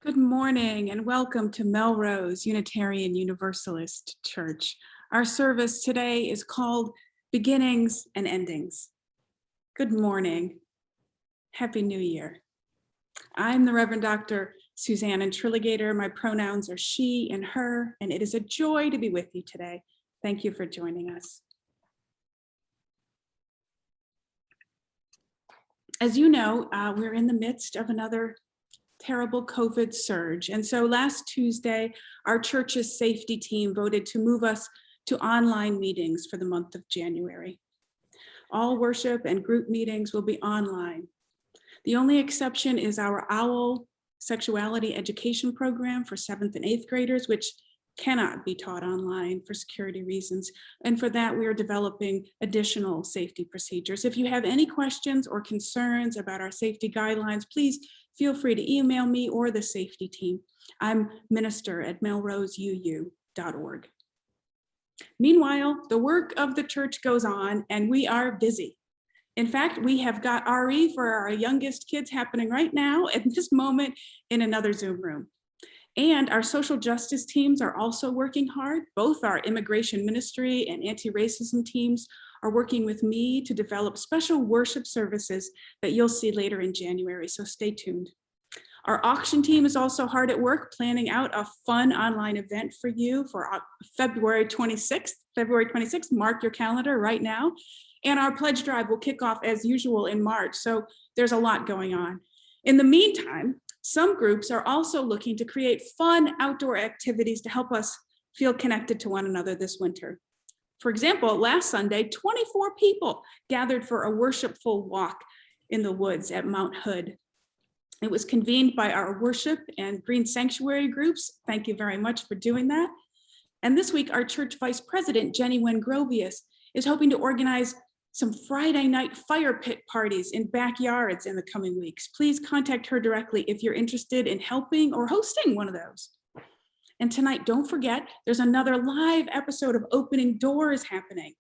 Good morning and welcome to Melrose Unitarian Universalist Church. Our service today is called Beginnings and Endings. Good morning. Happy New Year. I'm the Reverend Dr. Suzanne Trilligator. My pronouns are she and her, and it is a joy to be with you today. Thank you for joining us. As you know, we're in the midst of another terrible COVID surge. And so last Tuesday, our church's safety team voted to move us to online meetings for the month of January. All worship and group meetings will be online. The only exception is our OWL sexuality education program for 7th and 8th graders, which cannot be taught online for security reasons. And for that, we are developing additional safety procedures. If you have any questions or concerns about our safety guidelines, please feel free to email me or the safety team. I'm minister@melroseuu.org. Meanwhile, the work of the church goes on and we are busy. In fact, we have got RE for our youngest kids happening right now at this moment in another Zoom room. And our social justice teams are also working hard. Both our immigration ministry and anti-racism teams are working with me to develop special worship services that you'll see later in January, so stay tuned. Our auction team is also hard at work planning out a fun online event for you for February 26th. Mark your calendar right now. And our pledge drive will kick off as usual in March, so there's a lot going on. In the meantime, some groups are also looking to create fun outdoor activities to help us feel connected to one another this winter. For example, last Sunday, 24 people gathered for a worshipful walk in the woods at Mount Hood. It was convened by our worship and green sanctuary groups. Thank you very much for doing that. And this week, our church vice president, Jenny Wengrovius, is hoping to organize some Friday night fire pit parties in backyards in the coming weeks. Please contact her directly if you're interested in helping or hosting one of those. And tonight, don't forget, there's another live episode of Opening Doors happening.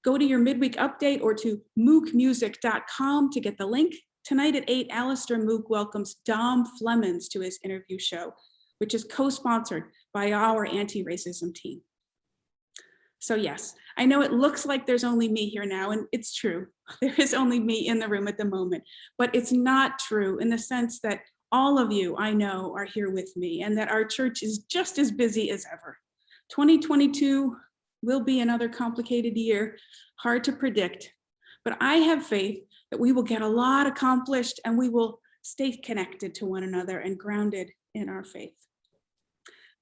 Go to your midweek update or to MUUCmusic.com to get the link. Tonight at 8, Alistair MUUC welcomes Dom Flemons to his interview show, which is co-sponsored by our anti-racism team. So yes, I know it looks like there's only me here now, and it's true. There is only me in the room at the moment, but it's not true in the sense that all of you I know are here with me and that our church is just as busy as ever. 2022 will be another complicated year, hard to predict, but I have faith that we will get a lot accomplished and we will stay connected to one another and grounded in our faith.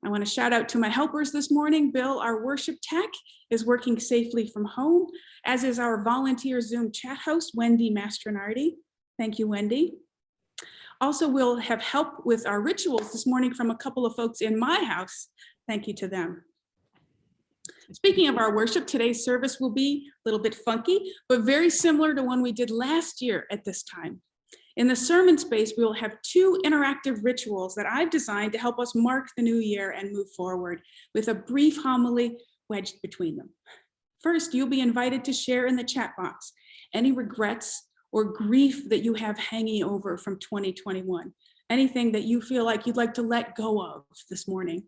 I want to shout out to my helpers this morning. Bill, our worship tech, is working safely from home, as is our volunteer Zoom chat host, Wendy Mastronardi. Thank you, Wendy. Also, we'll have help with our rituals this morning from a couple of folks in my house. Thank you to them. Speaking of our worship, today's service will be a little bit funky, but very similar to one we did last year at this time. In the sermon space, we will have 2 interactive rituals that I've designed to help us mark the new year and move forward with a brief homily wedged between them. First, you'll be invited to share in the chat box any regrets or grief that you have hanging over from 2021, anything that you feel like you'd like to let go of this morning.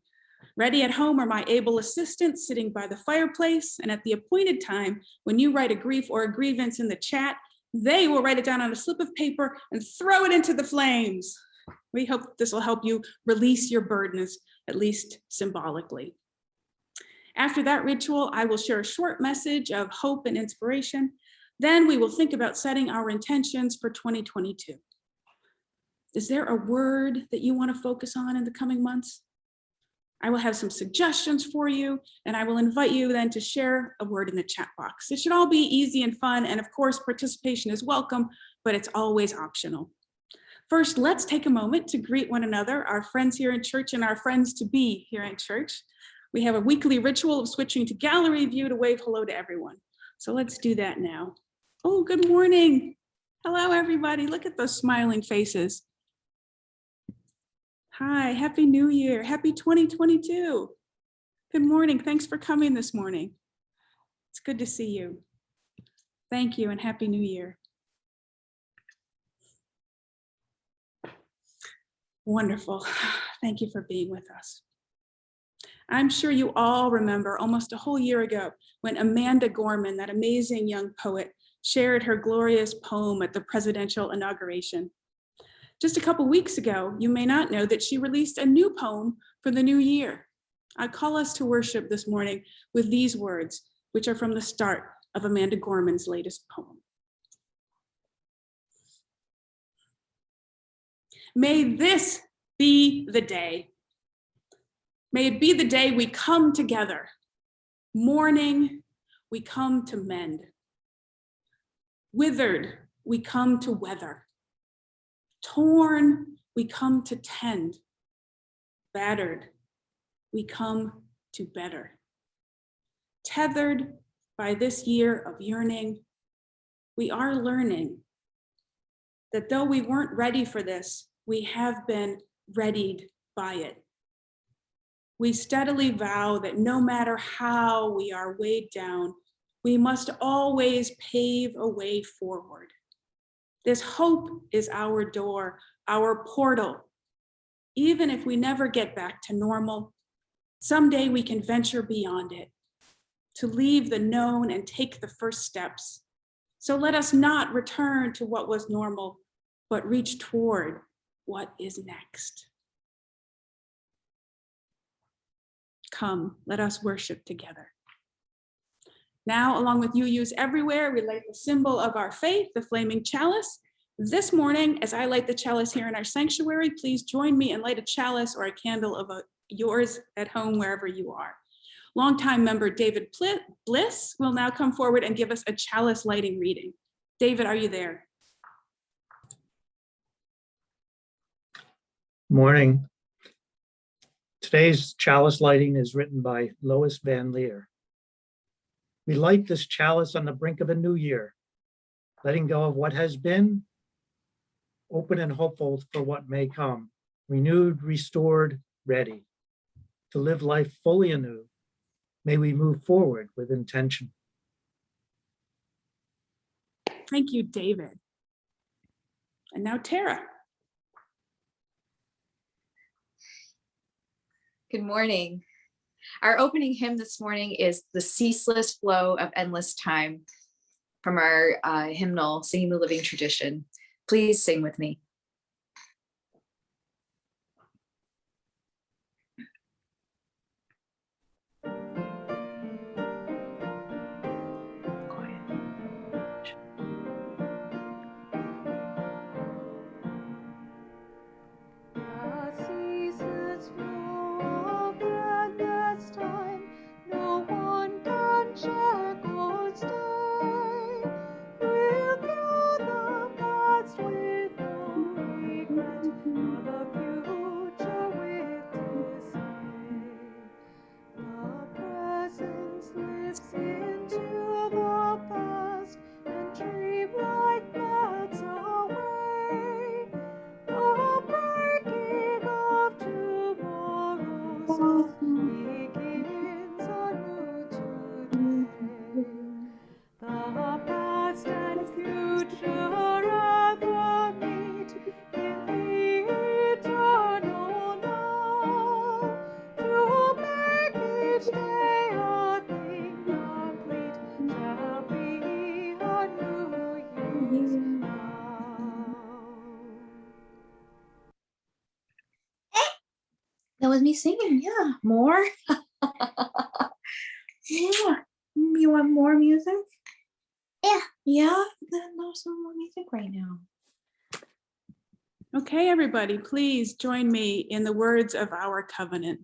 Ready at home are my able assistants sitting by the fireplace, and at the appointed time, when you write a grief or a grievance in the chat, they will write it down on a slip of paper and throw it into the flames. We hope this will help you release your burdens, at least symbolically. After that ritual, I will share a short message of hope and inspiration. Then we will think about setting our intentions for 2022. Is there a word that you want to focus on in the coming months? I will have some suggestions for you, and I will invite you then to share a word in the chat box. It should all be easy and fun, and of course, participation is welcome, but it's always optional. First, let's take a moment to greet one another, our friends here in church and our friends to be here in church. We have a weekly ritual of switching to gallery view to wave hello to everyone. So let's do that now. Oh, good morning. Hello, everybody. Look at those smiling faces. Hi, Happy New Year. Happy 2022. Good morning. Thanks for coming this morning. It's good to see you. Thank you and Happy New Year. Wonderful. Thank you for being with us. I'm sure you all remember almost a whole year ago when Amanda Gorman, that amazing young poet, shared her glorious poem at the presidential inauguration. Just a couple weeks ago, you may not know that she released a new poem for the new year. I call us to worship this morning with these words, which are from the start of Amanda Gorman's latest poem. May this be the day. May it be the day we come together. Mourning, we come to mend. Withered, we come to weather. Torn, we come to tend. Battered, we come to better. Tethered by this year of yearning, we are learning that though we weren't ready for this, we have been readied by it. We steadily vow that no matter how we are weighed down, we must always pave a way forward. This hope is our door, our portal. Even if we never get back to normal, someday we can venture beyond it, to leave the known and take the first steps. So let us not return to what was normal, but reach toward what is next. Come, let us worship together. Now, along with UUs everywhere, we light the symbol of our faith, the flaming chalice. This morning, as I light the chalice here in our sanctuary, please join me and light a chalice or a candle of yours at home, wherever you are. Longtime member David Bliss will now come forward and give us a chalice lighting reading. David, are you there? Morning. Today's chalice lighting is written by Lois Van Leer. We light this chalice on the brink of a new year, letting go of what has been, open and hopeful for what may come, renewed, restored, ready to live life fully anew. May we move forward with intention. Thank you, David. And now Tara. Good morning. Our opening hymn this morning is The Ceaseless Flow of Endless Time from our hymnal, Singing the Living Tradition. Please sing with me. That was me singing, yeah. More? Yeah. You want more music? Yeah. Yeah? Then there's some more music right now. Okay, everybody, please join me in the words of our covenant.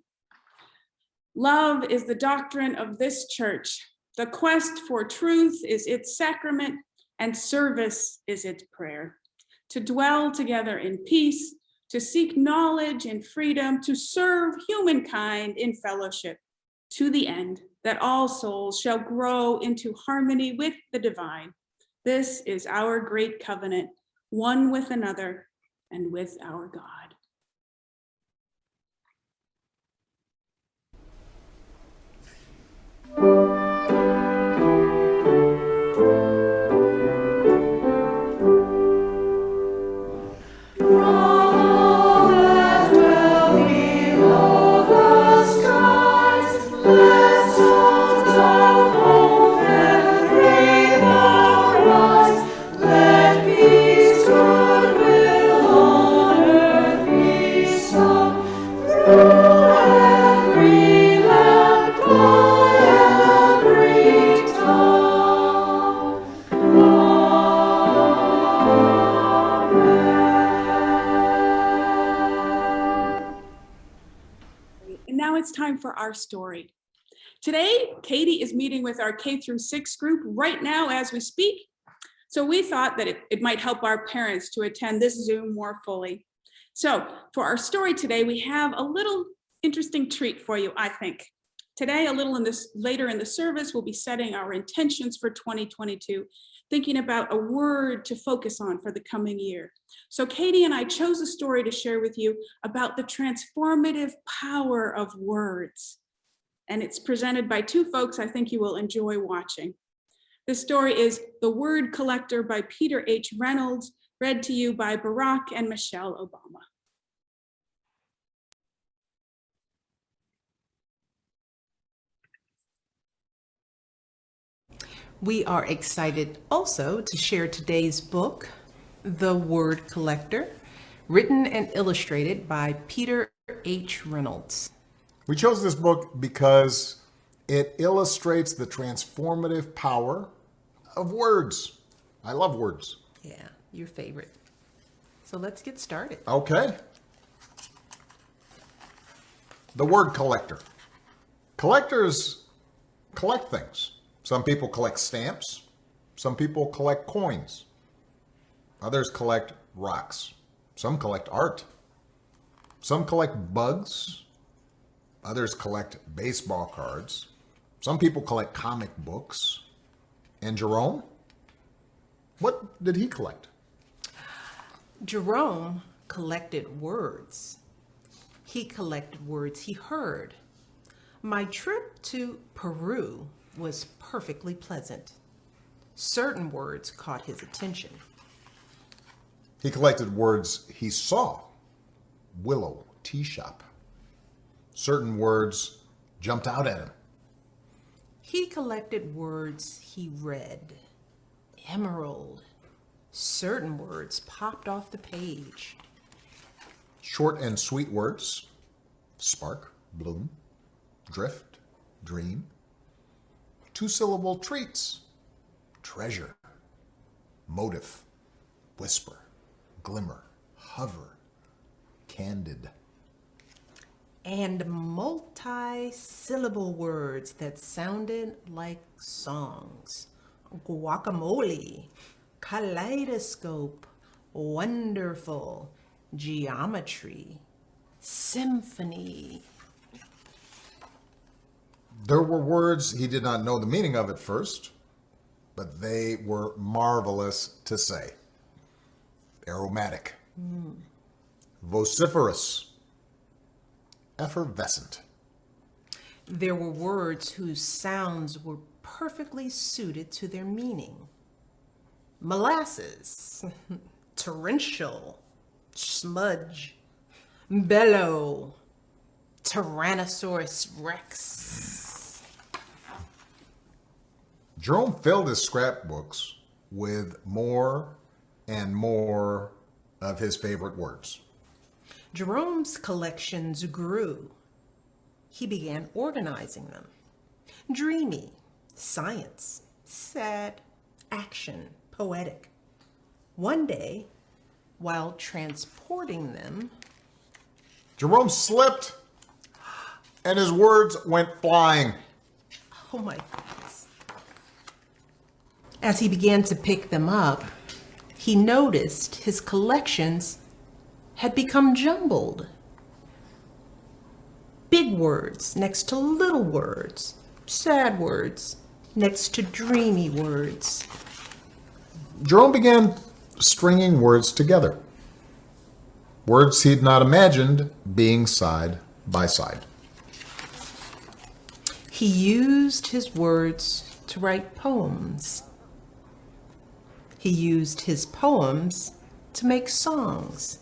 Love is the doctrine of this church. The quest for truth is its sacrament, and service is its prayer. To dwell together in peace, to seek knowledge and freedom, to serve humankind in fellowship, to the end that all souls shall grow into harmony with the divine. This is our great covenant, one with another and with our God. From Every land, by every tongue. And now it's time for our story. Today, Katie is meeting with our K through 6 group right now as we speak. So we thought that it might help our parents to attend this Zoom more fully. So for our story today, we have a little interesting treat for you, I think. Today, a little later in the service, we'll be setting our intentions for 2022, thinking about a word to focus on for the coming year. So Katie and I chose a story to share with you about the transformative power of words. And it's presented by two folks I think you will enjoy watching. This story is The Word Collector by Peter H. Reynolds, read to you by Barack and Michelle Obama. We are excited also to share today's book, The Word Collector, written and illustrated by Peter H. Reynolds. We chose this book because it illustrates the transformative power of words. I love words. Yeah, your favorite. So let's get started. Okay. The Word Collector. Collectors collect things. Some people collect stamps. Some people collect coins. Others collect rocks. Some collect art. Some collect bugs. Others collect baseball cards. Some people collect comic books. And Jerome? What did he collect? Jerome collected words. He collected words he heard. My trip to Peru was perfectly pleasant. Certain words caught his attention. He collected words he saw. Willow tea shop. Certain words jumped out at him. He collected words he read. Emerald. Certain words popped off the page. Short and sweet words. Spark, bloom, drift, dream. Two-syllable treats. Treasure, motive, whisper, glimmer, hover, candid. And multi-syllable words that sounded like songs. Guacamole, kaleidoscope, wonderful, geometry, symphony. There were words he did not know the meaning of at first, but they were marvelous to say. Aromatic, vociferous, effervescent. There were words whose sounds were perfectly suited to their meaning. Molasses, torrential, smudge, bellow, Tyrannosaurus Rex. Jerome filled his scrapbooks with more and more of his favorite words. Jerome's collections grew. He began organizing them. Dreamy, science, sad, action, poetic. One day, while transporting them, Jerome slipped and his words went flying. oh my goodness. As he began to pick them up, he noticed his collections had become jumbled. Big words next to little words, sad words next to dreamy words. Jerome began stringing words together. Words he'd not imagined being side by side. He used his words to write poems. He used his poems to make songs.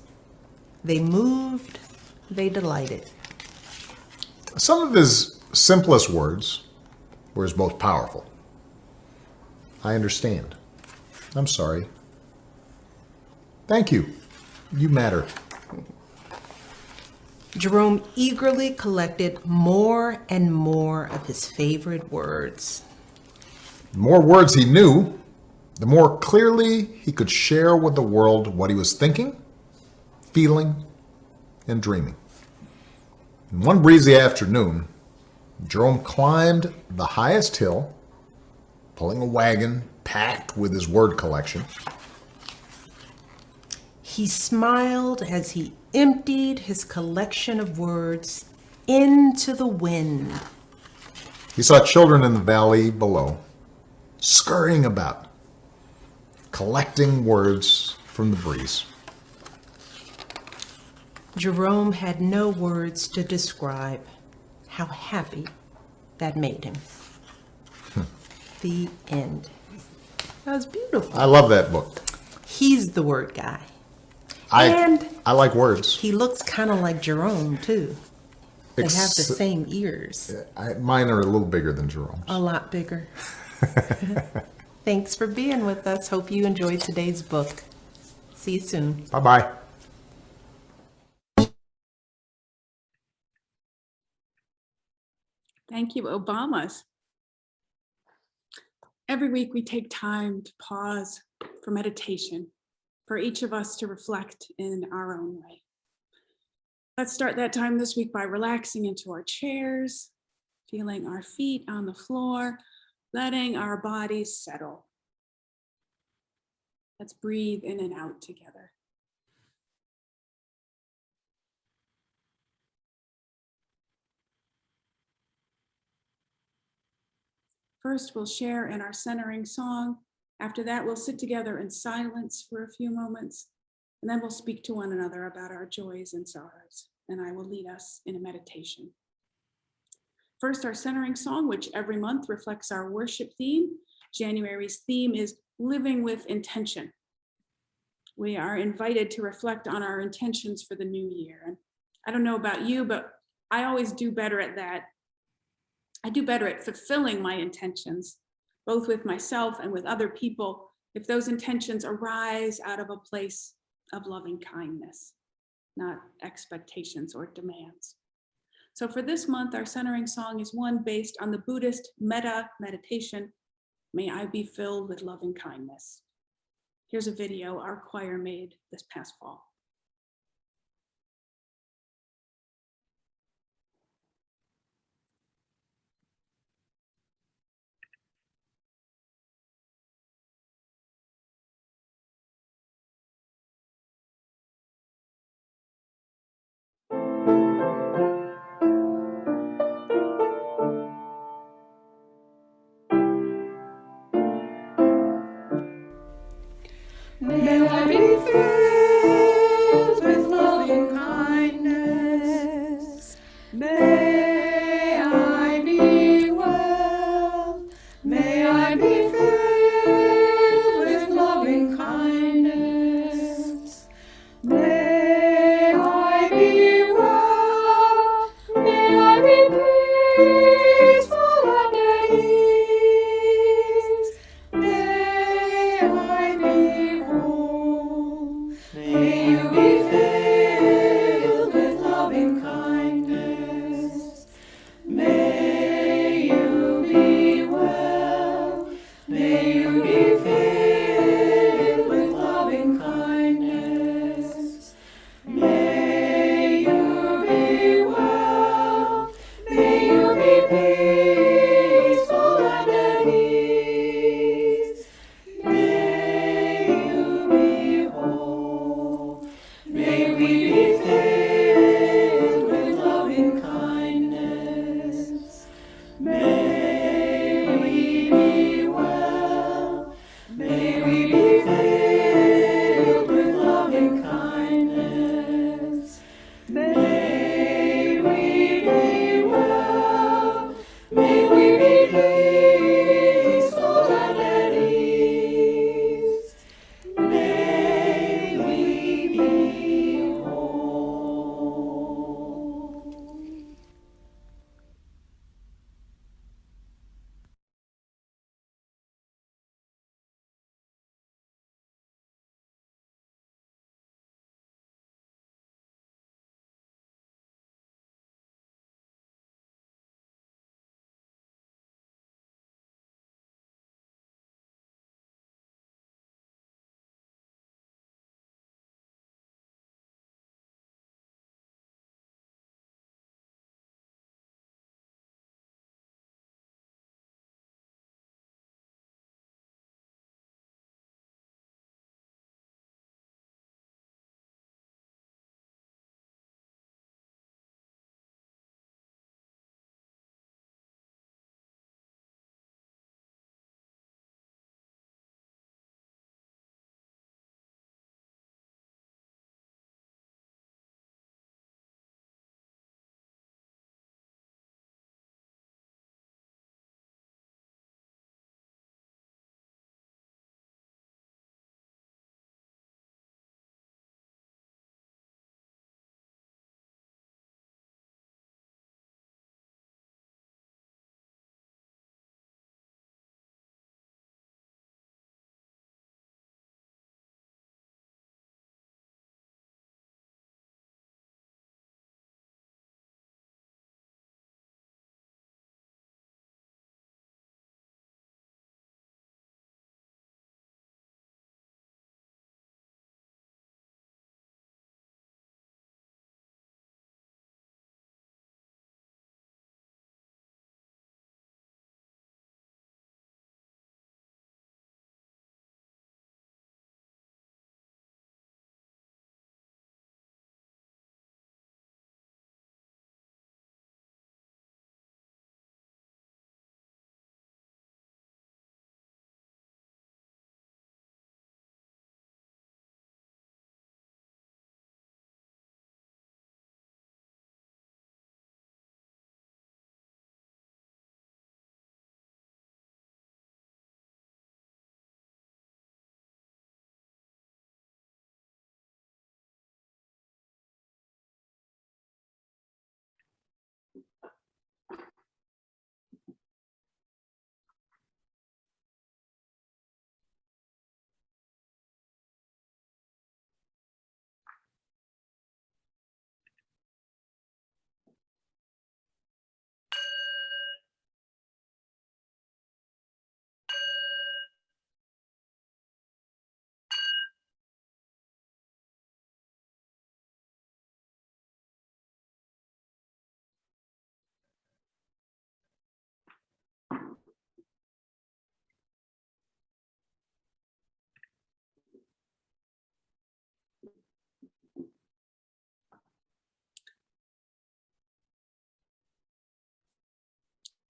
They moved, they delighted. Some of his simplest words were his most powerful. I understand. I'm sorry. Thank you. You matter. Jerome eagerly collected more and more of his favorite words. The more words he knew, the more clearly he could share with the world what he was thinking, feeling, and dreaming. And one breezy afternoon, Jerome climbed the highest hill, pulling a wagon packed with his word collection. He smiled as he emptied his collection of words into the wind. He saw children in the valley below, scurrying about, collecting words from the breeze. Jerome had no words to describe how happy that made him. The end. That was beautiful. I love that book. He's the word guy. And I like words. he looks kind of like Jerome, too. They have the Ex- same ears. Mine are a little bigger than Jerome's. A lot bigger. Thanks for being with us. Hope you enjoyed today's book. See you soon. Bye-bye. Thank you, Obamas. Every week we take time to pause for meditation, for each of us to reflect in our own way. Let's start that time this week by relaxing into our chairs, feeling our feet on the floor, letting our bodies settle. Let's breathe in and out together. First, we'll share in our centering song. After that, we'll sit together in silence for a few moments, and then we'll speak to one another about our joys and sorrows, and I will lead us in a meditation. First, our centering song, which every month reflects our worship theme. January's theme is living with intention. We are invited to reflect on our intentions for the new year. And I don't know about you, but I always do better at that. I do better at fulfilling my intentions, both with myself and with other people, if those intentions arise out of a place of loving kindness, not expectations or demands. So for this month, our centering song is one based on the Buddhist metta meditation, May I Be Filled with Loving Kindness. Here's a video our choir made this past fall. May I be filled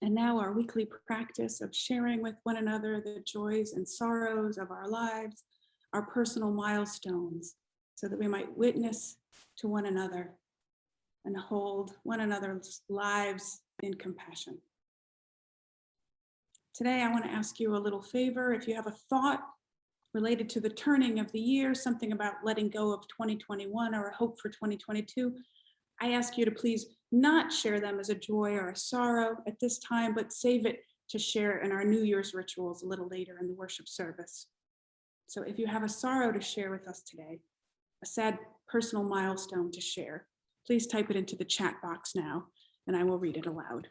And now our weekly practice of sharing with one another the joys and sorrows of our lives, our personal milestones, so that we might witness to one another and hold one another's lives in compassion. Today, I want to ask you a little favor. If you have a thought related to the turning of the year, something about letting go of 2021 or a hope for 2022, I ask you to please not share them as a joy or a sorrow at this time, but save it to share in our New Year's rituals a little later in the worship service. So if you have a sorrow to share with us today, a sad personal milestone to share, please type it into the chat box now, and I will read it aloud.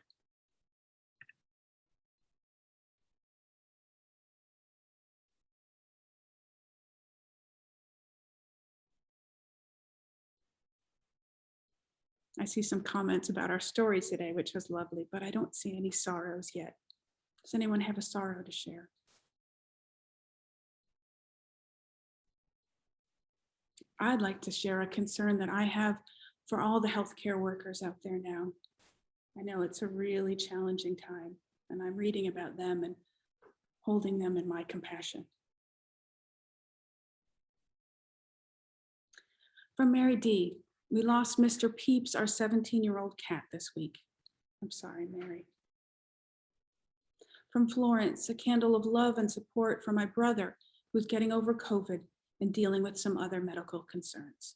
I see some comments about our stories today, which was lovely, but I don't see any sorrows yet. Does anyone have a sorrow to share? I'd like to share a concern that I have for all the healthcare workers out there now. I know it's a really challenging time, and I'm reading about them and holding them in my compassion. From Mary D, we lost Mr. Peeps, our 17-year-old cat, this week. I'm sorry, Mary. From Florence, a candle of love and support for my brother, who's getting over COVID and dealing with some other medical concerns.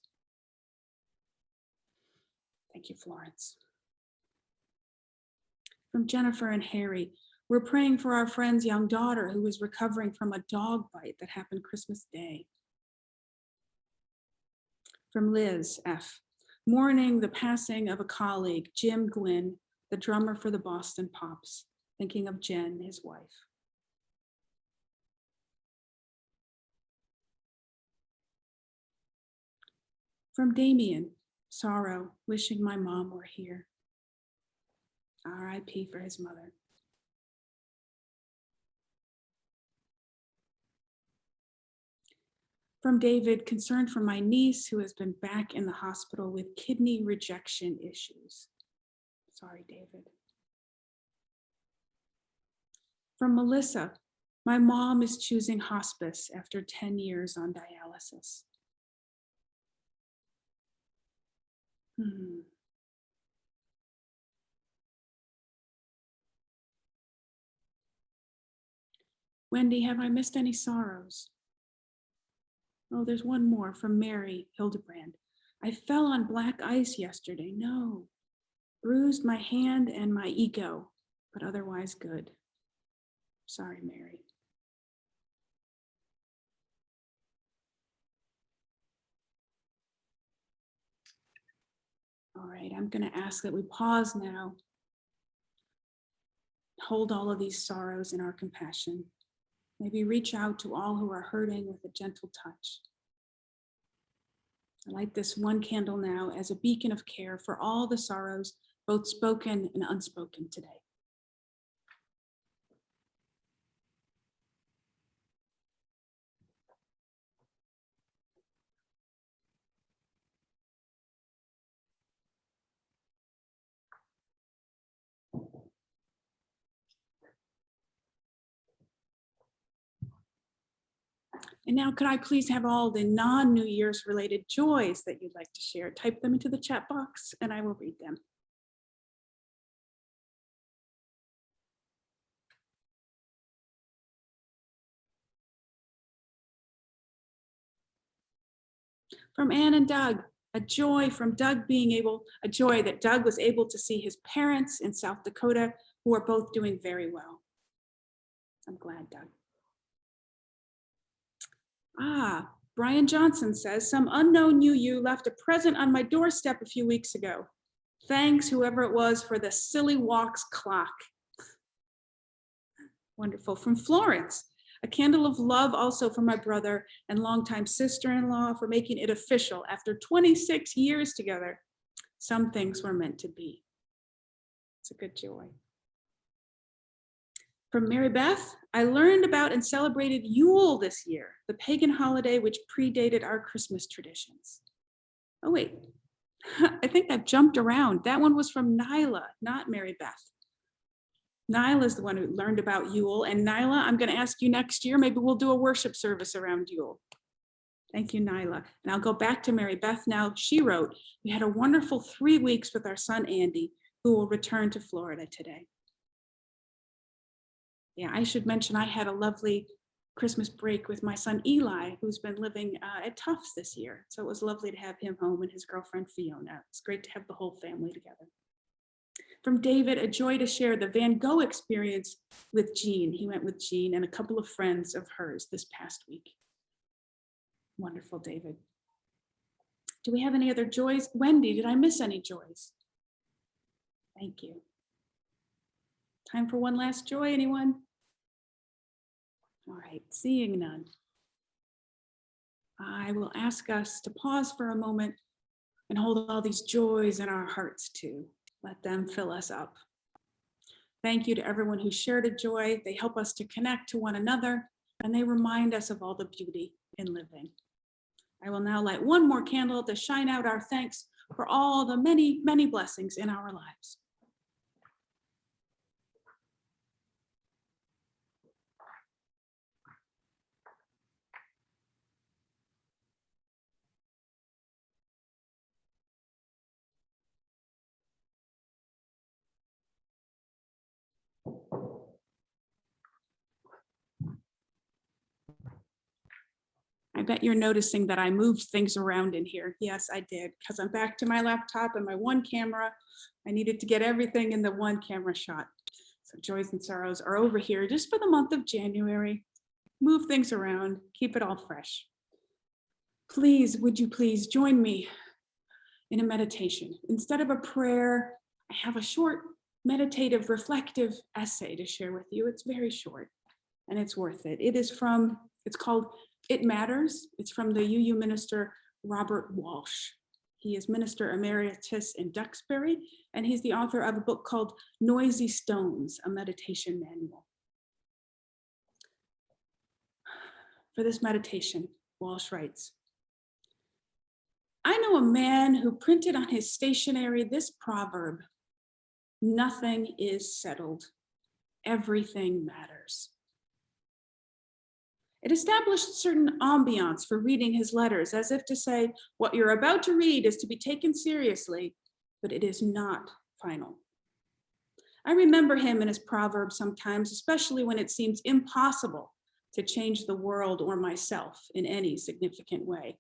Thank you, Florence. From Jennifer and Harry, we're praying for our friend's young daughter who is recovering from a dog bite that happened Christmas Day. From Liz F, mourning the passing of a colleague, Jim Gwynn, the drummer for the Boston Pops, thinking of Jen, his wife. From Damien, sorrow, wishing my mom were here. R.I.P. for his mother. From David, concerned for my niece who has been back in the hospital with kidney rejection issues. Sorry, David. From Melissa, my mom is choosing hospice after 10 years on dialysis. Wendy, have I missed any sorrows? Oh, there's one more from Mary Hildebrand. I fell on black ice yesterday. No, bruised my hand and my ego, but otherwise good. Sorry, Mary. All right, I'm going to ask that we pause now. Hold all of these sorrows in our compassion. Maybe reach out to all who are hurting with a gentle touch. I light this one candle now as a beacon of care for all the sorrows, both spoken and unspoken today. And now could I please have all the non-New Year's related joys that you'd like to share? Type them into the chat box and I will read them. From Ann and Doug, a joy that Doug was able to see his parents in South Dakota, who are both doing very well. I'm glad, Doug. Brian Johnson says, some unknown UU left a present on my doorstep a few weeks ago. Thanks, whoever it was, for the Silly Walks clock. Wonderful. From Florence, a candle of love also for my brother and longtime sister-in-law for making it official after 26 years together. Some things were meant to be. It's a good joy. From Mary Beth, I learned about and celebrated Yule this year, the pagan holiday which predated our Christmas traditions. Oh wait, I think I've jumped around. That one was from Nyla, not Mary Beth. Nyla is the one who learned about Yule. And Nyla, I'm going to ask you next year, maybe we'll do a worship service around Yule. Thank you, Nyla. And I'll go back to Mary Beth now. She wrote, we had a wonderful 3 weeks with our son, Andy, who will return to Florida today. Yeah, I should mention I had a lovely Christmas break with my son, Eli, who's been living at Tufts this year. So it was lovely to have him home and his girlfriend, Fiona. It's great to have the whole family together. From David, a joy to share the Van Gogh experience with Jean. He went with Jean and a couple of friends of hers this past week. Wonderful, David. Do we have any other joys? Wendy, did I miss any joys? Thank you. Time for one last joy, anyone? All right, seeing none. I will ask us to pause for a moment and hold all these joys in our hearts too. Let them fill us up. Thank you to everyone who shared a joy. They help us to connect to one another, and they remind us of all the beauty in living. I will now light one more candle to shine out our thanks for all the many, many blessings in our lives. I bet you're noticing that I moved things around in here. Yes, I did, because I'm back to my laptop and my one camera. I needed to get everything in the one camera shot. So joys and sorrows are over here just for the month of January. Move things around, keep it all fresh. Please, would you please join me in a meditation? Instead of a prayer, I have a short meditative reflective essay to share with you. It's very short and it's worth it. It's called It Matters. It's from the UU minister, Robert Walsh. He is Minister Emeritus in Duxbury, and he's the author of a book called Noisy Stones, a meditation manual. For this meditation, Walsh writes, I know a man who printed on his stationery this proverb, nothing is settled, everything matters. It established a certain ambiance for reading his letters, as if to say, what you're about to read is to be taken seriously, but it is not final. I remember him and his proverbs sometimes, especially when it seems impossible to change the world or myself in any significant way.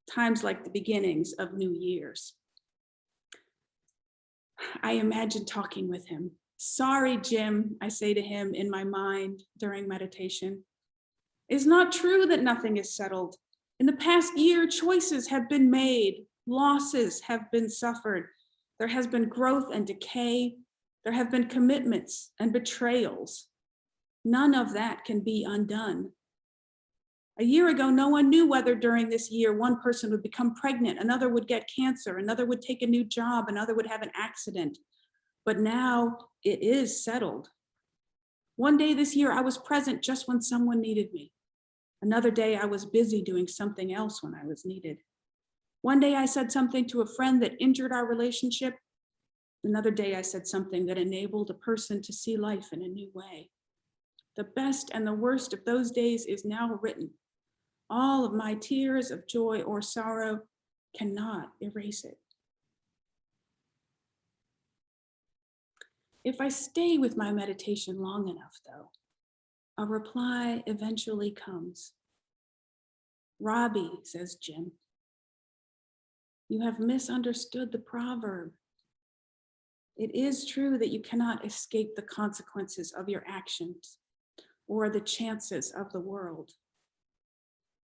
Times like the beginnings of New Year's. I imagine talking with him. Sorry, Jim, I say to him in my mind during meditation. It's not true that nothing is settled. In the past year, choices have been made, losses have been suffered. There has been growth and decay. There have been commitments and betrayals. None of that can be undone. A year ago, no one knew whether during this year one person would become pregnant, another would get cancer, another would take a new job, another would have an accident. But now it is settled. One day this year, I was present just when someone needed me. Another day, I was busy doing something else when I was needed. One day, I said something to a friend that injured our relationship. Another day, I said something that enabled a person to see life in a new way. The best and the worst of those days is now written. All of my tears of joy or sorrow cannot erase it. If I stay with my meditation long enough, though, a reply eventually comes. Robbie, says Jim, you have misunderstood the proverb. It is true that you cannot escape the consequences of your actions or the chances of the world.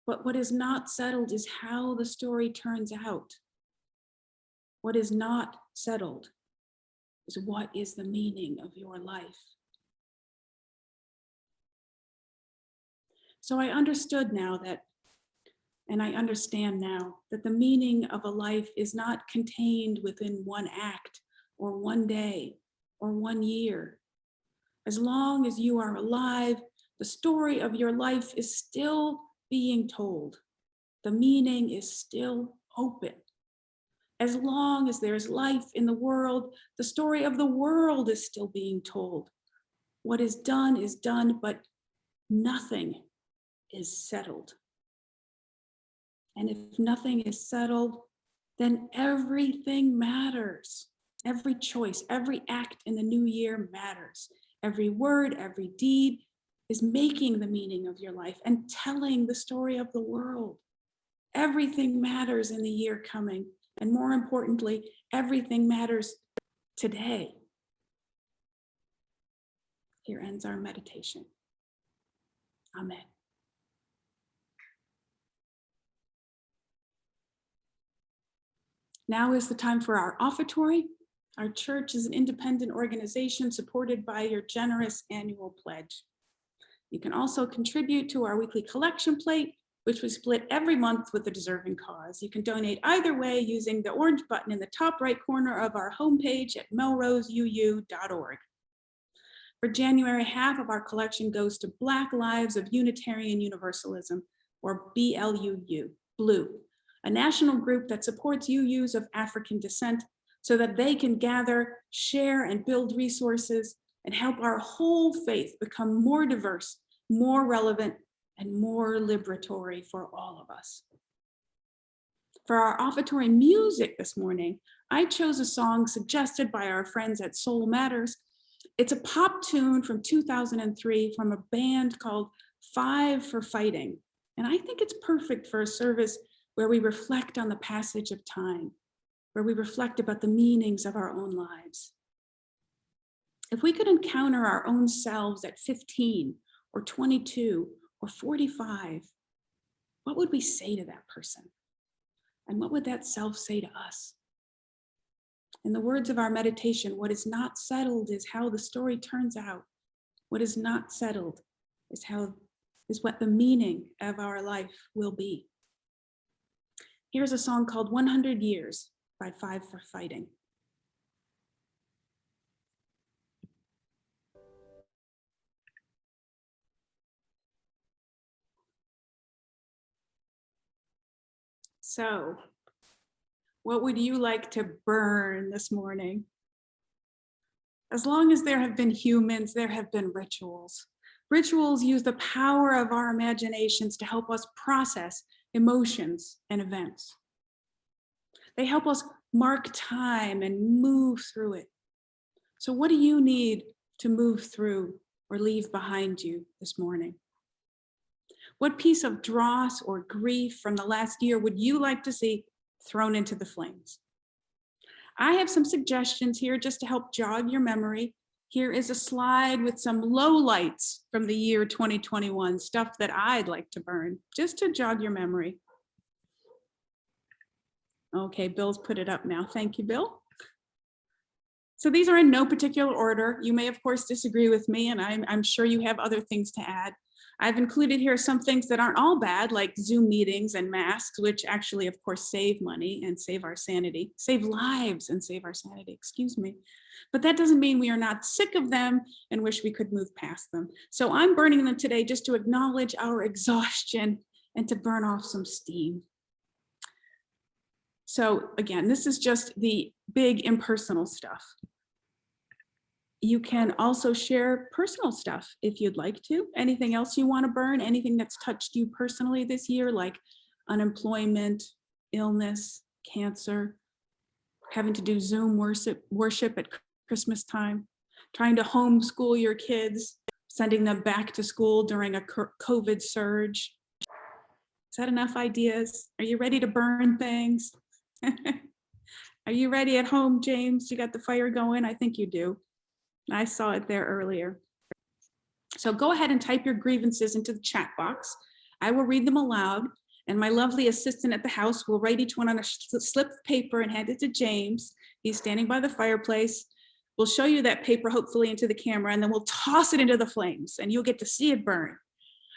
But what is not settled is how the story turns out. What is not settled is what is the meaning of your life. So I understood now that, and I understand now, that the meaning of a life is not contained within one act or one day or 1 year. As long as you are alive, the story of your life is still being told. The meaning is still open. As long as there is life in the world, the story of the world is still being told. What is done, but nothing is settled. And if nothing is settled, then everything matters. Every choice, every act in the new year matters. Every word, every deed is making the meaning of your life and telling the story of the world. Everything matters in the year coming. And more importantly, everything matters today. Here ends our meditation. Amen. Now is the time for our offertory. Our church is an independent organization supported by your generous annual pledge. You can also contribute to our weekly collection plate, which we split every month with a deserving cause. You can donate either way using the orange button in the top right corner of our homepage at melroseuu.org. For January, half of our collection goes to Black Lives of Unitarian Universalism, or BLUU, Blue, a national group that supports UUs of African descent so that they can gather, share, and build resources and help our whole faith become more diverse, more relevant, and more liberatory for all of us. For our offertory music this morning, I chose a song suggested by our friends at Soul Matters. It's a pop tune from 2003 from a band called Five for Fighting. And I think it's perfect for a service where we reflect on the passage of time, where we reflect about the meanings of our own lives. If we could encounter our own selves at 15 or 22 or 45, what would we say to that person? And what would that self say to us? In the words of our meditation, what is not settled is how the story turns out. What is not settled is what the meaning of our life will be. Here's a song called 100 Years by Five for Fighting. So, what would you like to burn this morning? As long as there have been humans, there have been rituals. Rituals use the power of our imaginations to help us process emotions and events. They help us mark time and move through it. So what do you need to move through or leave behind you this morning? What piece of dross or grief from the last year would you like to see thrown into the flames? I have some suggestions here just to help jog your memory. Here is a slide with some lowlights from the year 2021, stuff that I'd like to burn, just to jog your memory. Okay, Bill's put it up now. Thank you, Bill. So these are in no particular order. You may, of course, disagree with me, and I'm sure you have other things to add. I've included here some things that aren't all bad, like Zoom meetings and masks, which actually, of course, save money and save our sanity, save lives and save our sanity, excuse me. But that doesn't mean we are not sick of them and wish we could move past them. So I'm burning them today just to acknowledge our exhaustion and to burn off some steam. So again, this is just the big impersonal stuff. You can also share personal stuff if you'd like to. Anything else you want to burn, anything that's touched you personally this year, like unemployment, illness, cancer, having to do Zoom worship at Christmas time, trying to homeschool your kids, sending them back to school during a COVID surge. Is that enough ideas? Are you ready to burn things? Are you ready at home, James? You got the fire going? I think you do. I saw it there earlier. So go ahead and type your grievances into the chat box. I will read them aloud, and my lovely assistant at the house will write each one on a slip of paper and hand it to James. He's standing by the fireplace. We'll show you that paper, hopefully, into the camera, and then we'll toss it into the flames, and you'll get to see it burn.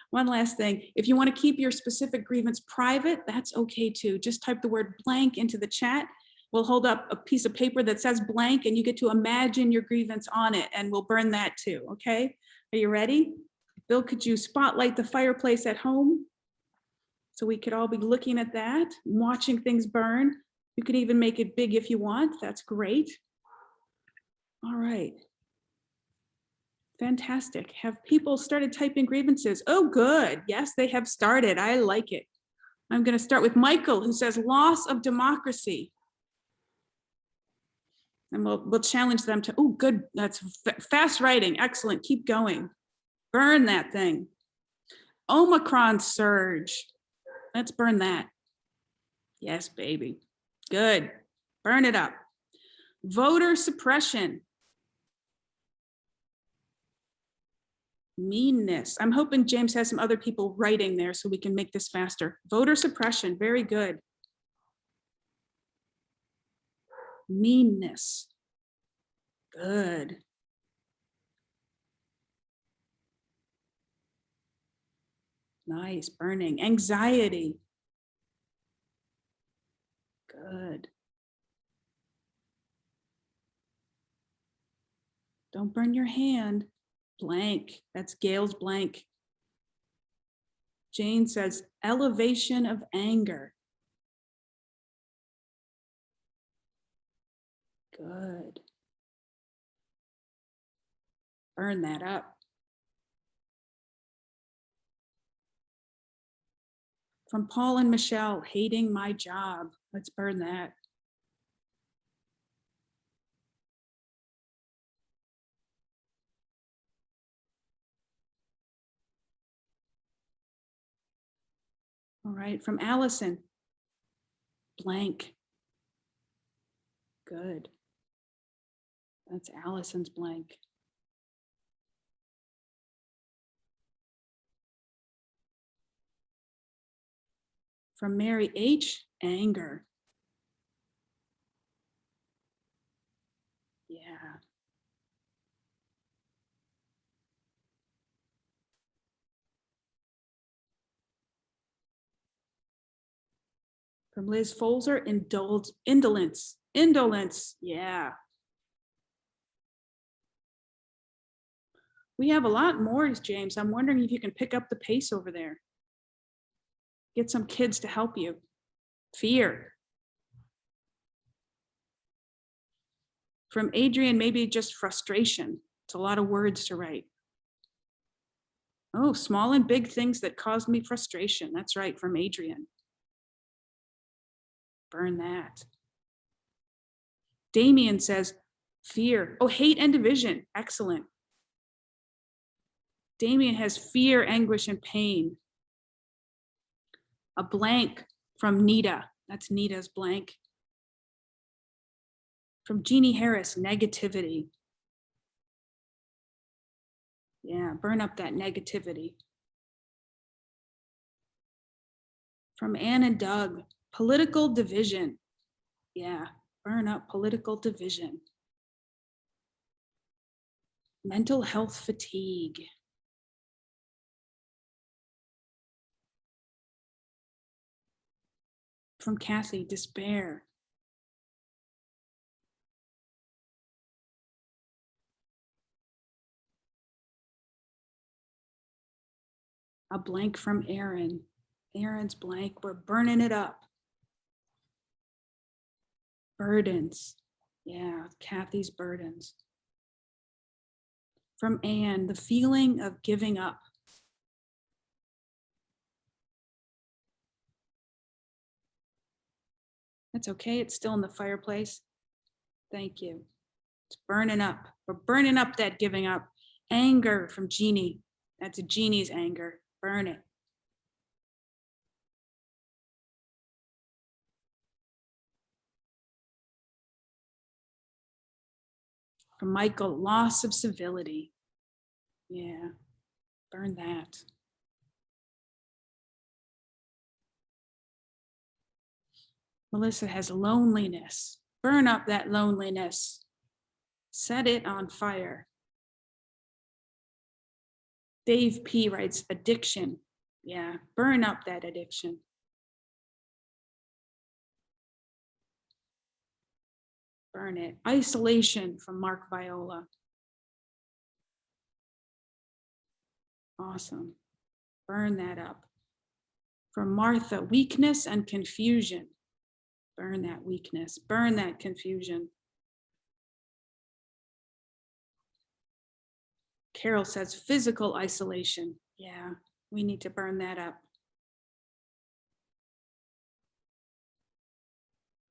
One last thing, if you want to keep your specific grievance private, that's okay too. Just type the word blank into the chat. We'll hold up a piece of paper that says blank and you get to imagine your grievance on it, and we'll burn that too, okay? Are you ready? Bill, could you spotlight the fireplace at home? So we could all be looking at that, watching things burn. You could even make it big if you want, that's great. All right. Fantastic. Have people started typing grievances? Oh, good. Yes, they have started. I like it. I'm going to start with Michael, who says loss of democracy. And we'll challenge them to, oh, good. That's fast writing. Excellent. Keep going. Burn that thing. Omicron surge. Let's burn that. Yes, baby. Good. Burn it up. Voter suppression. Meanness. I'm hoping James has some other people writing there so we can make this faster. Voter suppression. Very good. Meanness. Good. Nice. Burning. Anxiety. Good. Don't burn your hand. Blank. That's Gail's blank. Jane says elevation of anger. Good. Burn that up. From Paul and Michelle, hating my job. Let's burn that. All right, from Allison, blank. Good. That's Allison's blank. From Mary H, anger. Yeah. From Liz Folzer, indolence. Indolence, yeah. We have a lot more, James. I'm wondering if you can pick up the pace over there. Get some kids to help you. Fear. From Adrian, maybe just frustration. It's a lot of words to write. Oh, small and big things that caused me frustration. That's right, from Adrian. Burn that. Damien says, fear. Oh, hate and division. Excellent. Damien has fear, anguish, and pain. A blank from Nita. That's Nita's blank. From Jeannie Harris, negativity. Yeah, burn up that negativity. From Ann and Doug, political division. Yeah, burn up political division. Mental health fatigue. From Kathy, despair. A blank from Aaron. Aaron's blank, we're burning it up. Burdens. Yeah, Kathy's burdens. From Anne, the feeling of giving up. That's okay, it's still in the fireplace. Thank you. It's burning up. We're burning up that giving up. Anger from Jeannie. That's Jeannie's anger. Burn it. From Michael, loss of civility. Yeah, burn that. Melissa has loneliness. Burn up that loneliness. Set it on fire. Dave P writes addiction. Yeah, burn up that addiction. Burn it. Isolation from Mark Viola. Awesome. Burn that up. From Martha, weakness and confusion. Burn that weakness. Burn that confusion. Carol says physical isolation. Yeah, we need to burn that up.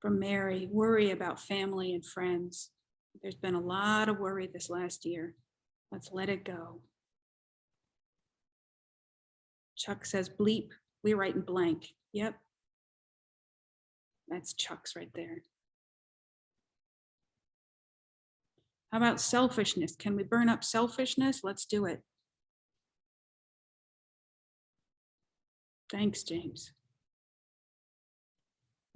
From Mary, worry about family and friends. There's been a lot of worry this last year. Let's let it go. Chuck says bleep, we're writing blank. Yep. That's Chuck's right there. How about selfishness? Can we burn up selfishness? Let's do it. Thanks, James.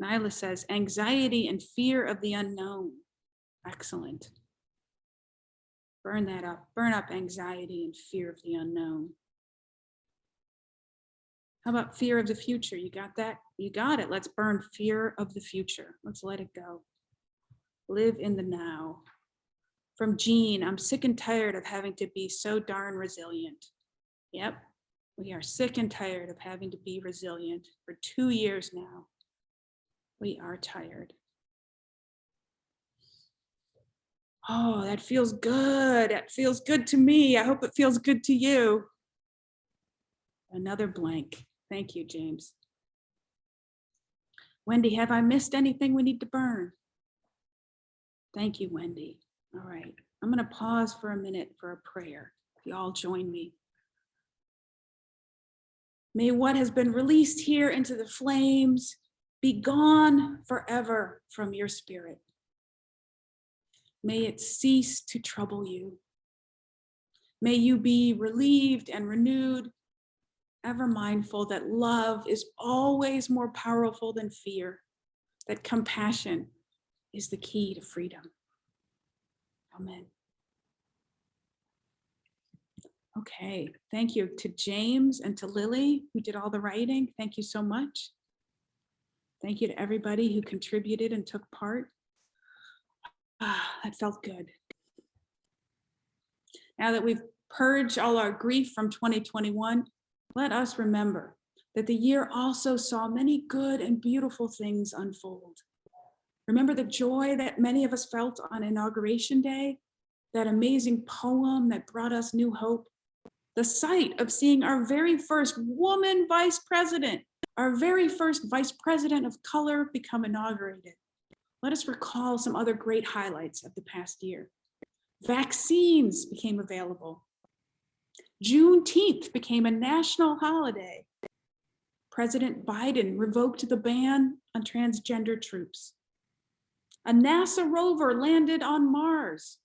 Nyla says anxiety and fear of the unknown. Excellent. Burn that up. Burn up anxiety and fear of the unknown. How about fear of the future? You got that? You got it. Let's burn fear of the future. Let's let it go. Live in the now. From Jean, I'm sick and tired of having to be so darn resilient. Yep, we are sick and tired of having to be resilient for 2 years now. We are tired. Oh, that feels good. That feels good to me. I hope it feels good to you. Another blank. Thank you, James. Wendy, have I missed anything we need to burn? Thank you, Wendy. All right, I'm going to pause for a minute for a prayer. If you all join me. May what has been released here into the flames be gone forever from your spirit. May it cease to trouble you. May you be relieved and renewed, ever mindful that love is always more powerful than fear, that compassion is the key to freedom. Amen. Okay, thank you to James and to Lily, who did all the writing. Thank you so much. Thank you to everybody who contributed and took part. That felt good. Now that we've purged all our grief from 2021, let us remember that the year also saw many good and beautiful things unfold. Remember the joy that many of us felt on Inauguration Day, that amazing poem that brought us new hope, the sight of seeing our very first woman vice president, our very first vice president of color become inaugurated. Let us recall some other great highlights of the past year. Vaccines became available. Juneteenth became a national holiday. President Biden revoked the ban on transgender troops. A NASA rover landed on Mars.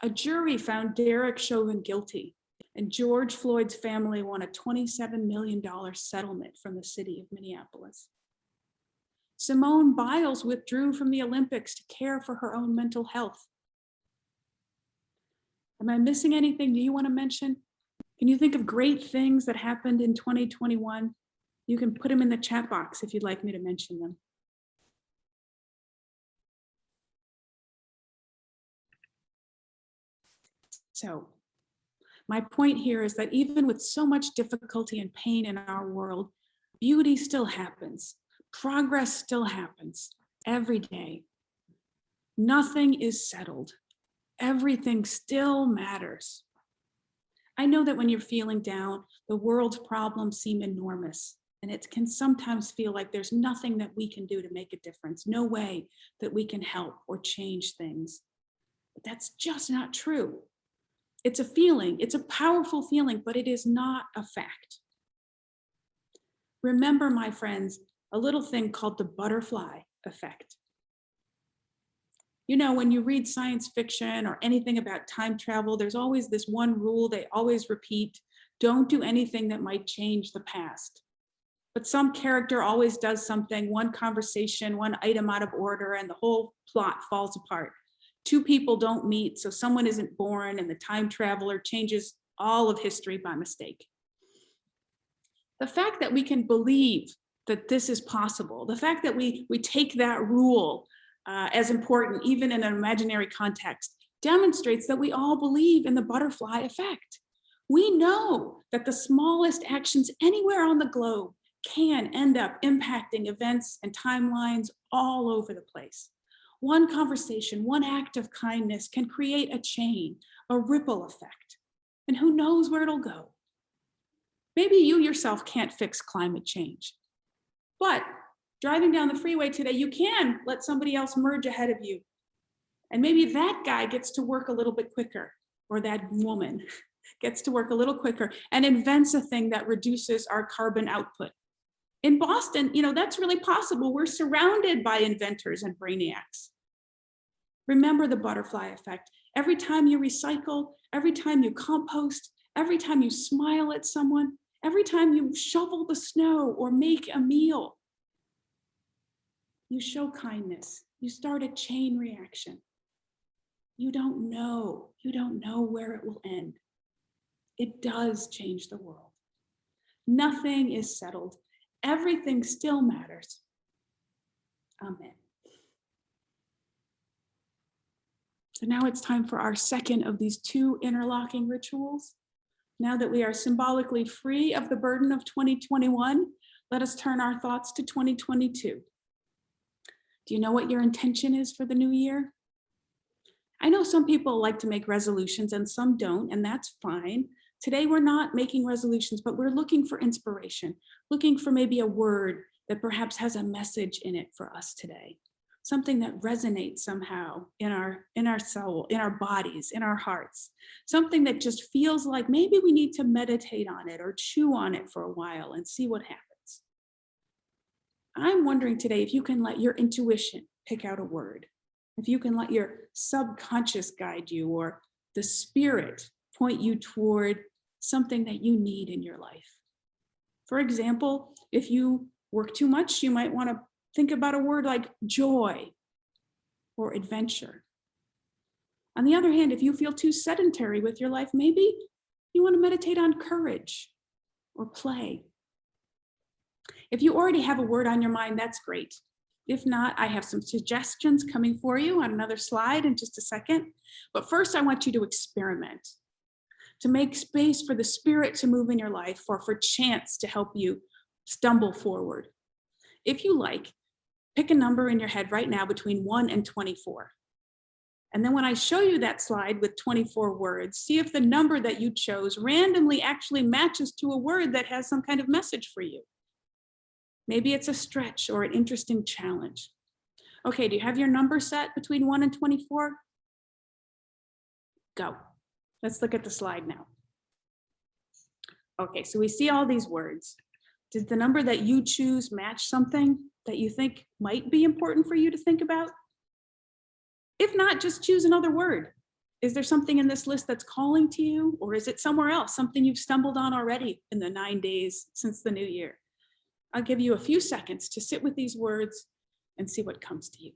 A jury found Derek Chauvin guilty, and George Floyd's family won a $27 million settlement from the city of Minneapolis. Simone Biles withdrew from the Olympics to care for her own mental health. Am I missing anything? Do you want to mention? Can you think of great things that happened in 2021? You can put them in the chat box if you'd like me to mention them. So, my point here is that even with so much difficulty and pain in our world, beauty still happens. Progress still happens every day. Nothing is settled. Everything still matters. I know that when you're feeling down, the world's problems seem enormous, and it can sometimes feel like there's nothing that we can do to make a difference, no way that we can help or change things. But that's just not true. It's a feeling, it's a powerful feeling, but it is not a fact. Remember, my friends, a little thing called the butterfly effect. You know, when you read science fiction or anything about time travel, there's always this one rule they always repeat: don't do anything that might change the past. But some character always does something, one conversation, one item out of order, and the whole plot falls apart. Two people don't meet, so someone isn't born, and the time traveler changes all of history by mistake. The fact that we can believe that this is possible, the fact that we take that rule as important, even in an imaginary context, demonstrates that we all believe in the butterfly effect. We know that the smallest actions anywhere on the globe can end up impacting events and timelines all over the place. One conversation, one act of kindness can create a chain, a ripple effect. And who knows where it'll go? Maybe you yourself can't fix climate change, but driving down the freeway today, you can let somebody else merge ahead of you. And maybe that guy gets to work a little bit quicker, or that woman gets to work a little quicker and invents a thing that reduces our carbon output. In Boston, that's really possible. We're surrounded by inventors and brainiacs. Remember the butterfly effect. Every time you recycle, every time you compost, every time you smile at someone, every time you shovel the snow or make a meal, you show kindness. You start a chain reaction. You don't know where it will end. It does change the world. Nothing is settled. Everything still matters. Amen. So now it's time for our second of these two interlocking rituals. Now that we are symbolically free of the burden of 2021, let us turn our thoughts to 2022. Do you know what your intention is for the new year? I know some people like to make resolutions and some don't, and that's fine. Today, we're not making resolutions, but we're looking for inspiration, looking for maybe a word that perhaps has a message in it for us today, something that resonates somehow in our soul, in our bodies, in our hearts, something that just feels like maybe we need to meditate on it or chew on it for a while and see what happens. I'm wondering today if you can let your intuition pick out a word, if you can let your subconscious guide you, or the spirit point you toward something that you need in your life. For example, if you work too much, you might want to think about a word like joy or adventure. On the other hand, if you feel too sedentary with your life, maybe you want to meditate on courage or play. If you already have a word on your mind, that's great. If not, I have some suggestions coming for you on another slide in just a second. But first, I want you to experiment, to make space for the spirit to move in your life, or for chance to help you stumble forward. If you like, pick a number in your head right now between 1 and 24. And then when I show you that slide with 24 words, see if the number that you chose randomly actually matches to a word that has some kind of message for you. Maybe it's a stretch or an interesting challenge. Okay, do you have your number set between 1 and 24? Go. Let's look at the slide now. Okay, so we see all these words. Did the number that you choose match something that you think might be important for you to think about? If not, just choose another word. Is there something in this list that's calling to you, or is it somewhere else, something you've stumbled on already in the 9 days since the new year? I'll give you a few seconds to sit with these words and see what comes to you.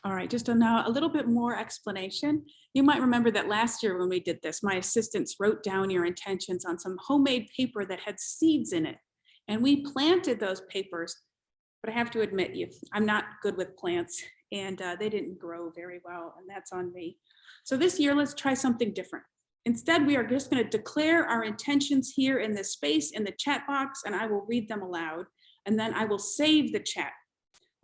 All right, just now a little bit more explanation. You might remember that last year when we did this, my assistants wrote down your intentions on some homemade paper that had seeds in it. And we planted those papers, but I have to admit, I'm not good with plants, and they didn't grow very well, and that's on me. So this year, let's try something different. Instead, we are just going to declare our intentions here in this space in the chat box, and I will read them aloud, and then I will save the chat.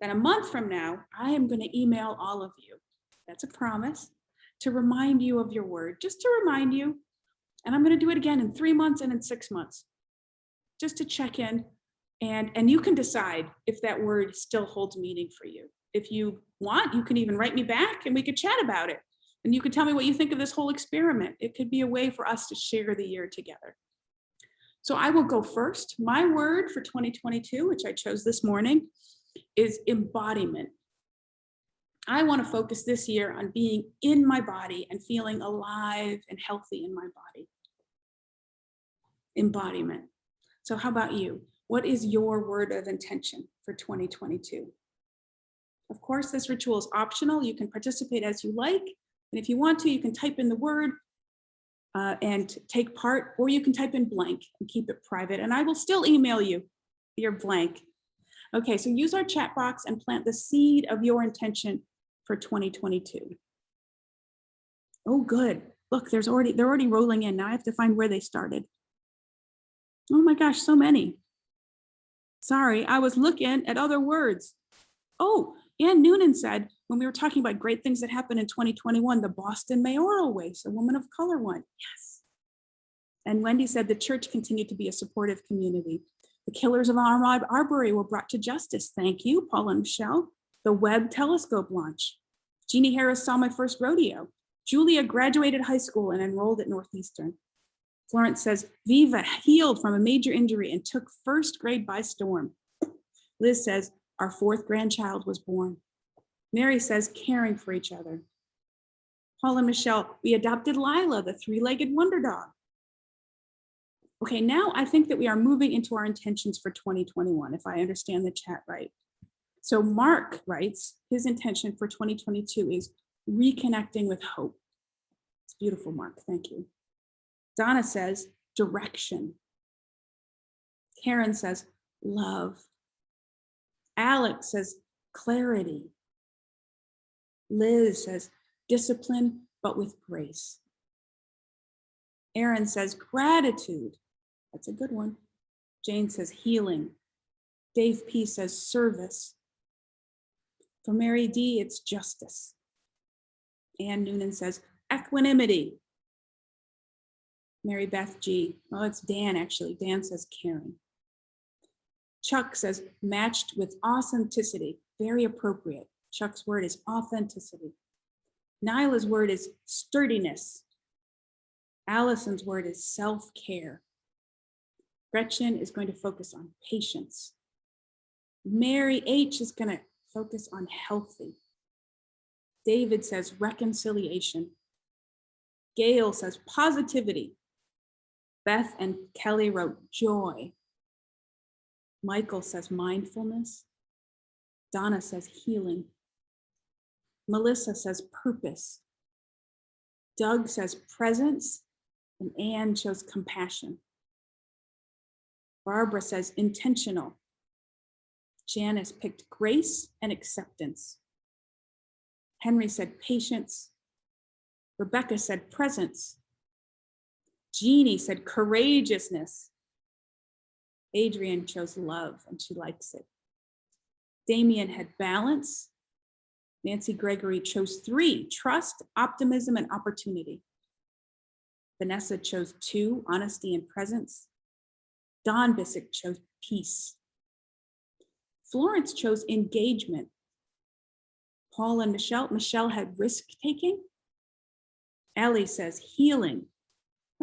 Then a month from now, I am going to email all of you. That's a promise, to remind you of your word, just to remind you. And I'm going to do it again in 3 months and in 6 months, just to check in. And you can decide if that word still holds meaning for you. If you want, you can even write me back and we could chat about it. And you could tell me what you think of this whole experiment. It could be a way for us to share the year together. So I will go first. My word for 2022, which I chose this morning, is embodiment. I want to focus this year on being in my body and feeling alive and healthy in my body. Embodiment. So how about you? What is your word of intention for 2022? Of course, this ritual is optional. You can participate as you like. And if you want to, you can type in the word and take part, or you can type in blank and keep it private. And I will still email you your blank. Okay, so use our chat box and plant the seed of your intention for 2022. Oh, good. Look, they're already rolling in. Now I have to find where they started. Oh my gosh, so many. Sorry, I was looking at other words. Oh, Ann Noonan said, when we were talking about great things that happened in 2021, the Boston mayoral race, a woman of color won. Yes. And Wendy said the church continued to be a supportive community. The killers of Ahmaud Arbery were brought to justice. Thank you, Paul and Michelle. The Webb telescope launch. Jeannie Harris saw my first rodeo. Julia graduated high school and enrolled at Northeastern. Florence says, Viva healed from a major injury and took first grade by storm. Liz says, our fourth grandchild was born. Mary says, caring for each other. Paul and Michelle, we adopted Lila, the three-legged wonder dog. Okay, now I think that we are moving into our intentions for 2021, if I understand the chat right. So Mark writes, his intention for 2022 is reconnecting with hope. It's beautiful, Mark, thank you. Donna says, direction. Karen says, love. Alex says, clarity. Liz says, discipline, but with grace. Erin says, gratitude. That's a good one. Jane says, healing. Dave P says, service. For Mary D, it's justice. Ann Noonan says, equanimity. Mary Beth G, well, it's Dan actually. Dan says, caring. Chuck says, matched with authenticity. Very appropriate. Chuck's word is authenticity. Nyla's word is sturdiness. Allison's word is self-care. Gretchen is going to focus on patience. Mary H is going to focus on healthy. David says reconciliation. Gail says positivity. Beth and Kelly wrote joy. Michael says mindfulness. Donna says healing. Melissa says purpose. Doug says presence, and Anne chose compassion. Barbara says intentional. Janice picked grace and acceptance. Henry said patience. Rebecca said presence. Jeannie said courageousness. Adrian chose love, and she likes it. Damien had balance. Nancy Gregory chose 3, trust, optimism, and opportunity. Vanessa chose 2, honesty and presence. Don Bissick chose peace. Florence chose engagement. Paul and Michelle had risk-taking. Ellie says healing.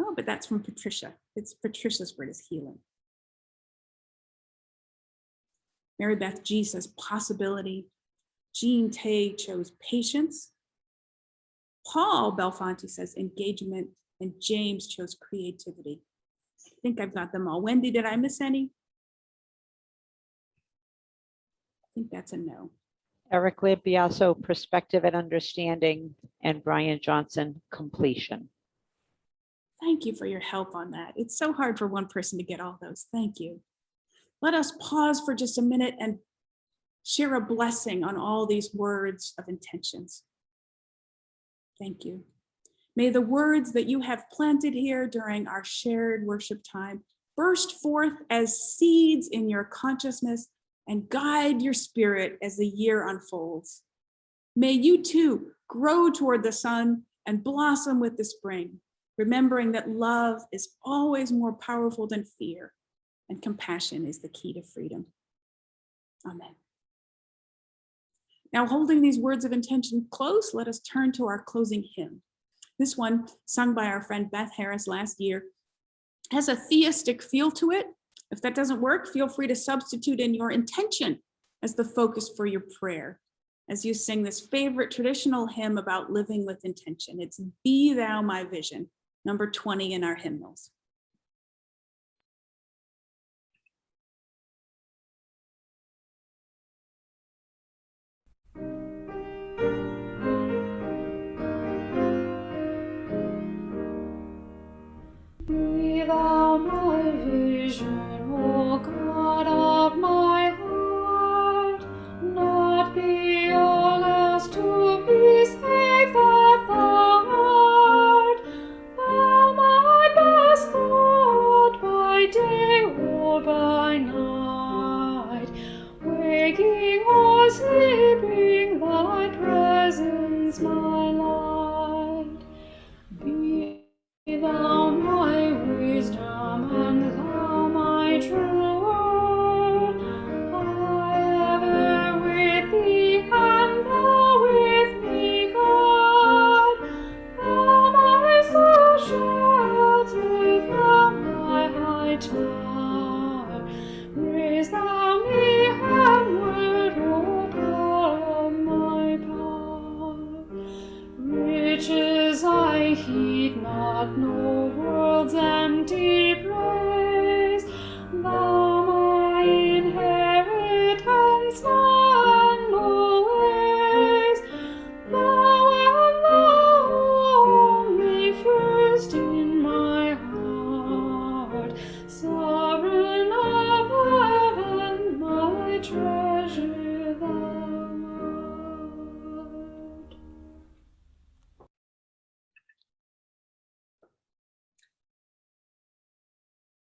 Oh, but that's from Patricia. It's Patricia's word is healing. Mary Beth G says possibility. Jean Tay chose patience. Paul Belfonte says engagement, and James chose creativity. I think I've got them all. Wendy, did I miss any? I think that's a no. Eric Lampiaso, perspective and understanding, and Brian Johnson, completion. Thank you for your help on that. It's so hard for one person to get all those. Thank you. Let us pause for just a minute and share a blessing on all these words of intentions. Thank you. May the words that you have planted here during our shared worship time burst forth as seeds in your consciousness and guide your spirit as the year unfolds. May you too grow toward the sun and blossom with the spring, remembering that love is always more powerful than fear, and compassion is the key to freedom. Amen. Now, holding these words of intention close, let us turn to our closing hymn. This one, sung by our friend Beth Harris last year, has a theistic feel to it. If that doesn't work, feel free to substitute in your intention as the focus for your prayer as you sing this favorite traditional hymn about living with intention. It's Be Thou My Vision, number 20 in our hymnals. Be thou my vision, O God of my heart, not be all else to be safe that thou art. Thou my best thought by day plenty praise. Thou my inheritance and always. Thou art the only first in my heart, sovereign of heaven, my treasure thou art.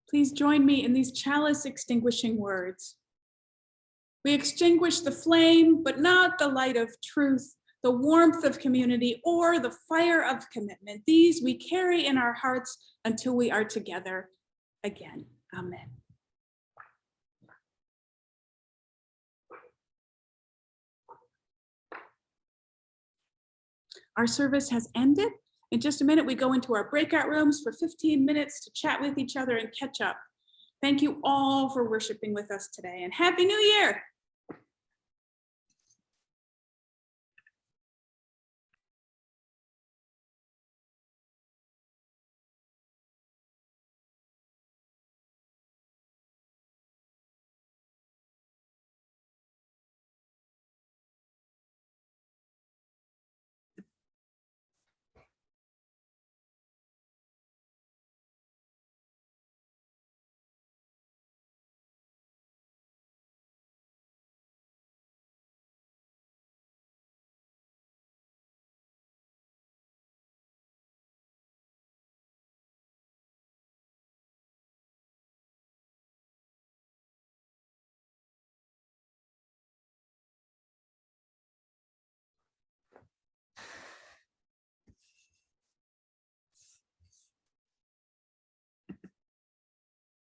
Please join me in these chalice extinguishing words. We extinguish the flame, but not the light of truth, the warmth of community, or the fire of commitment. These we carry in our hearts until we are together again. Amen. Our service has ended. In just a minute, we go into our breakout rooms for 15 minutes to chat with each other and catch up. Thank you all for worshiping with us today, and Happy New Year!